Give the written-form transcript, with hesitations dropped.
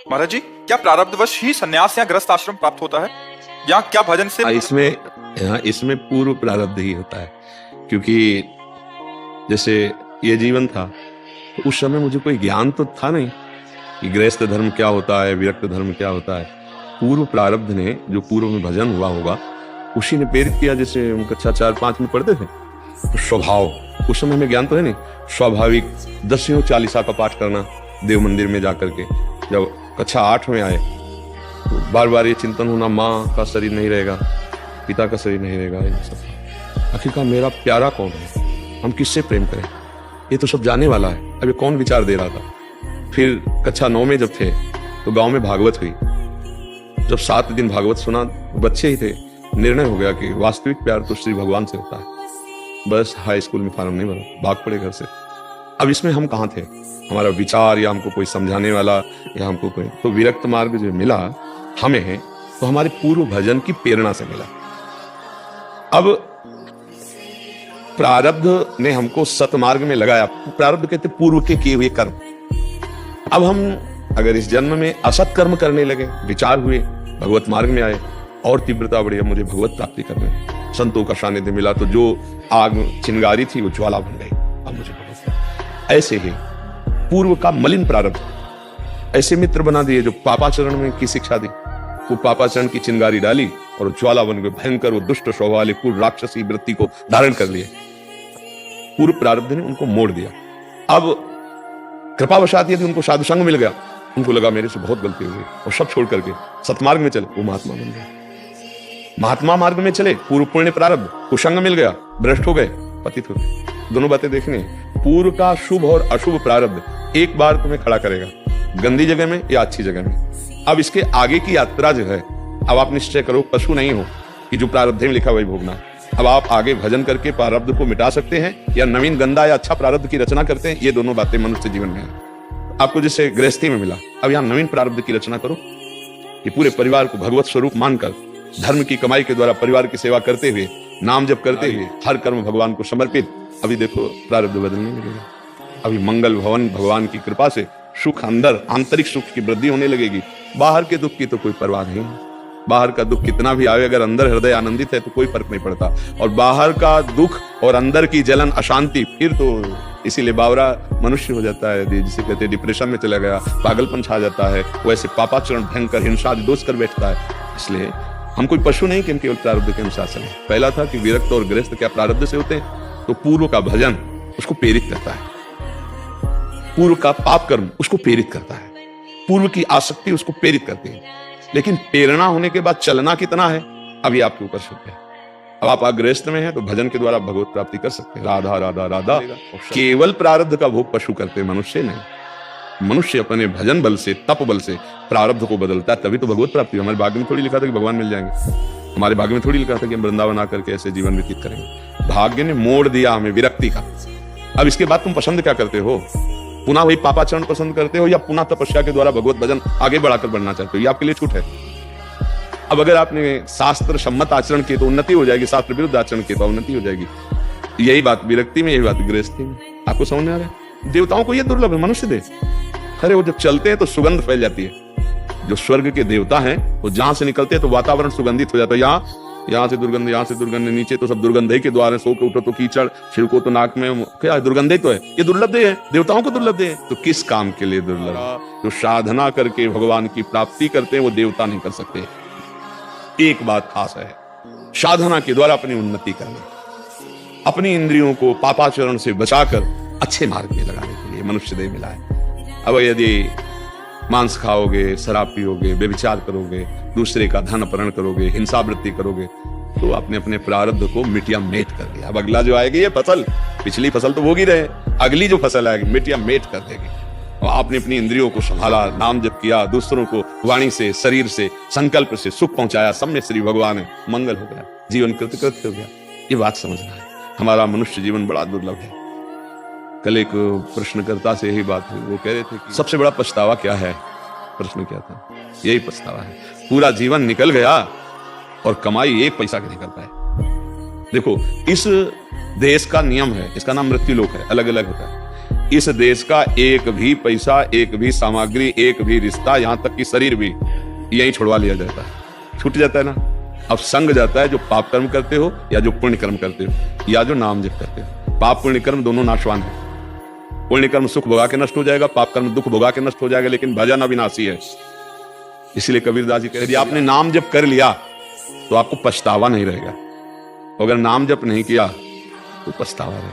महाराज जी, क्या प्रारब्धवश ही संन्यास या गृहस्थ आश्रम प्राप्त होता है, या क्या भजन से? इसमें पूर्व प्रारब्ध ही होता है, क्योंकि जैसे ये जीवन था तो उस समय मुझे कोई ज्ञान तो था नहीं कि गृहस्थ धर्म क्या होता है, विरक्त धर्म क्या होता है। पूर्व प्रारब्ध ने, जो पूर्व में भजन हुआ होगा, उसी ने प्रेरित किया। जैसे हम कक्षा 4-5 में पढ़ते थे तो स्वभाव, उस समय हमें ज्ञान तो है नहीं, स्वाभाविक 10 चालीसा का पाठ करना देव मंदिर में जाकर के। जब कक्षा 8 में आए तो बार बार ये चिंतन होना, माँ का शरीर नहीं रहेगा, पिता का शरीर नहीं रहेगा, ये सब। आखिरकार मेरा प्यारा कौन है, हम किससे प्रेम करें, ये तो सब जाने वाला है, अब ये कौन विचार दे रहा था। फिर कक्षा 9 में जब थे तो गांव में भागवत हुई। जब 7 दिन भागवत सुना, बच्चे ही थे, निर्णय हो गया कि वास्तविक प्यार तो श्री भगवान से होता है। बस हाई स्कूल में फॉर्म नहीं भरा, भाग पड़े घर से। अब इसमें हम कहाँ थे, हमारा विचार या हमको कोई समझाने वाला या हमको कोई, तो विरक्त मार्ग जो मिला हमें है तो हमारे पूर्व भजन की प्रेरणा से मिला। अब प्रारब्ध ने हमको सतमार्ग में लगाया। प्रारब्ध कहते पूर्व के किए हुए कर्म। अब हम अगर इस जन्म में असत कर्म करने लगे, विचार हुए, भगवत मार्ग में आए, और तीव्रता बढ़ी, मुझे भगवत प्राप्ति करने, संतों का सानिध्य मिला, तो जो आग चिंगारी थी वो ज्वाला बन गई, अब मुझे भगवत। ऐसे ही पूर्व का मलिन प्रारब्ध ऐसे मित्र बना दिए जो पापाचरण में की शिक्षा दी, वो पापाचरण की चिंगारी डाली और ज्वाला बन गए, भयंकर वो दुष्ट स्वभाव वाले पूर्व राक्षसी वृत्ति को धारण कर लिए। पूर्व प्रारब्ध ने उनको मोड़ दिया। अब कृपावशात यदि उनको साधु संग मिल गया, उनको लगा मेरे से बहुत गलती हुई, और सब छोड़ करके सतमार्ग में चले, वो महात्मा बन गए। महात्मा मार्ग में चले, पूर्व पुण्य प्रारब्ध, कुसंग मिल गया, भ्रष्ट हो गए, पतित हो गए। दोनों बातें देखनी, पूर्व का शुभ और अशुभ प्रारब्ध एक बार तुम्हें खड़ा करेगा, गंदी जगह में या अच्छी जगह में। अब इसके आगे की यात्रा जो है, अब आप निश्चय करो, पशु नहीं हो कि जो प्रारब्ध में लिखा वही भोगना। अब आप आगे भजन करके प्रारब्ध को मिटा सकते हैं, या नवीन गंदा या अच्छा प्रारब्ध की रचना करते हैं। ये दोनों बातें मनुष्य जीवन में है। आपको जैसे गृहस्थी में मिला, अब यहाँ नवीन प्रारब्ध की रचना करो कि पूरे परिवार को भगवत स्वरूप मानकर, धर्म की कमाई के द्वारा परिवार की सेवा करते हुए, नाम जप करते हुए, हर कर्म भगवान को समर्पित। अभी देखो प्रारब्ध बदलने लगेगा। अभी मंगल भवन भगवान की कृपा से सुख, अंदर आंतरिक सुख की वृद्धि होने लगेगी। बाहर के दुख की तो कोई परवाह नहीं है। बाहर का दुख कितना भी आए, अगर अंदर हृदय आनंदित है तो कोई फर्क नहीं पड़ता। और बाहर का दुख और अंदर की जलन, अशांति, फिर तो इसीलिए बावरा मनुष्य हो जाता है, जिसे कहते हैं डिप्रेशन में चला गया, पागलपन छा जाता है, वैसे पापाचरण, भयंकर हिंसा दोष कर बैठता है। इसलिए हम कोई पशु नहीं कि हम केवल प्रारब्ध के अनुसार चलें। पहला था कि विरक्त और गृहस्थ क्या प्रारब्ध से होते हैं, तो पूर्व का भजन उसको प्रेरित करता है, पूर्व का पाप कर्म उसको प्रेरित करता है, पूर्व की आसक्ति उसको प्रेरित करती है। लेकिन प्रेरणा होने के बाद चलना कितना है, अभी आपके ऊपर शुभ है। अब आप गृहस्थ में हैं तो भजन के द्वारा भगवत प्राप्ति कर सकते हैं। राधा राधा राधा। केवल प्रारब्ध का भोग पशु करते, मनुष्य नहीं। मनुष्य अपने भजन बल से, तप बल से प्रारब्ध को बदलता है, तभी तो भगवत प्राप्ति। हमारे भाग्य में थोड़ी लिखा था कि भगवान मिल जाएंगे, हमारे भाग्य में थोड़ी लिखा था कि हम वृंदावन आकर के ऐसे जीवन व्यतीत करेंगे। भाग्य ने मोड़ दिया हमें विरक्ति का। अब इसके बाद तुम पसंद क्या करते हो, पुनः वही पापाचरण पसंद करते हो, या पुनः तपस्या के द्वारा भगवत भजन आगे बढ़ाकर बढ़ना चाहते हो, ये आपके लिए छूट है। अब अगर आपने शास्त्र सम्मत आचरण किए तो उन्नति हो जाएगी, शास्त्र विरुद्ध आचरण किए तो उन्नति हो जाएगी। यही बात विरक्ति में, यही बात गृहस्थी में। आपको समझ में आ रहा है? देवताओं को यह दुर्लभ है, मनुष्य देह। अरे वो जब चलते हैं तो सुगंध फैल जाती है। जो स्वर्ग के देवता हैं वो जहां से निकलते हैं तो वातावरण सुगंधित हो जाता है। यहाँ से दुर्गंध, यहाँ से दुर्गंध, नीचे तो सब दुर्गंध के द्वार है। सो के उठो तो कीचड़, सिर को तो नाक में, क्या दुर्गंध तो है। ये दुर्लभ देह है, देवताओं को दुर्लभ देह है। तो किस काम के लिए दुर्लभ? जो साधना करके भगवान की प्राप्ति करते हैं वो देवता नहीं कर सकते। एक बात खास है, साधना के द्वारा अपनी उन्नति करना, अपनी इंद्रियों को पापाचरण से बचाकर अच्छे मार्ग में लगाने के लिए मनुष्य देह मिला है। अब यदि मांस खाओगे, शराब पियोगे, व्यभिचार करोगे, दूसरे का धन अपहरण करोगे, हिंसावृत्ति करोगे, तो आपने अपने प्रारब्ध को मिटिया मेट कर दिया। अब अगला जो आएगी ये फसल, पिछली फसल तो भोग ही रहे, अगली जो फसल आएगी मिटिया मेट कर देगी। और आपने अपनी इंद्रियों को संभाला, नाम जप किया, दूसरों को वाणी से, शरीर से, संकल्प से सुख पहुंचाया, सब में श्री भगवान है, मंगल हो गया, जीवन कृतकृत्य हो गया। ये बात समझना है। हमारा मनुष्य जीवन बड़ा दुर्लभ है। कल एक प्रश्नकर्ता से यही बात हुई, वो कह रहे थे कि सबसे बड़ा पछतावा क्या है। प्रश्न क्या था? यही पछतावा है, पूरा जीवन निकल गया और कमाई एक पैसा की नहीं कर पाए। देखो, इस देश का नियम है, इसका नाम मृत्यु लोक है, अलग अलग होता है। इस देश का एक भी पैसा, एक भी सामग्री, एक भी रिश्ता, यहां तक कि शरीर भी यहीं छुड़वा लिया जाता है, छूट जाता है ना। अब संग जाता है जो पाप कर्म करते हो या जो पुण्य कर्म करते हो या जो नाम जप करते हो। पाप पुण्य कर्म दोनों नाशवान है। पुण्य कर्म सुख भोगा के नष्ट हो जाएगा, पाप कर्म दुख भोगा के नष्ट हो जाएगा, लेकिन भजन अविनाशी है। इसलिए कबीरदास जी कह रहे, यदि आपने नाम जप कर लिया तो आपको पछतावा नहीं रहेगा, अगर नाम जप नहीं किया तो पछतावा रहेगा।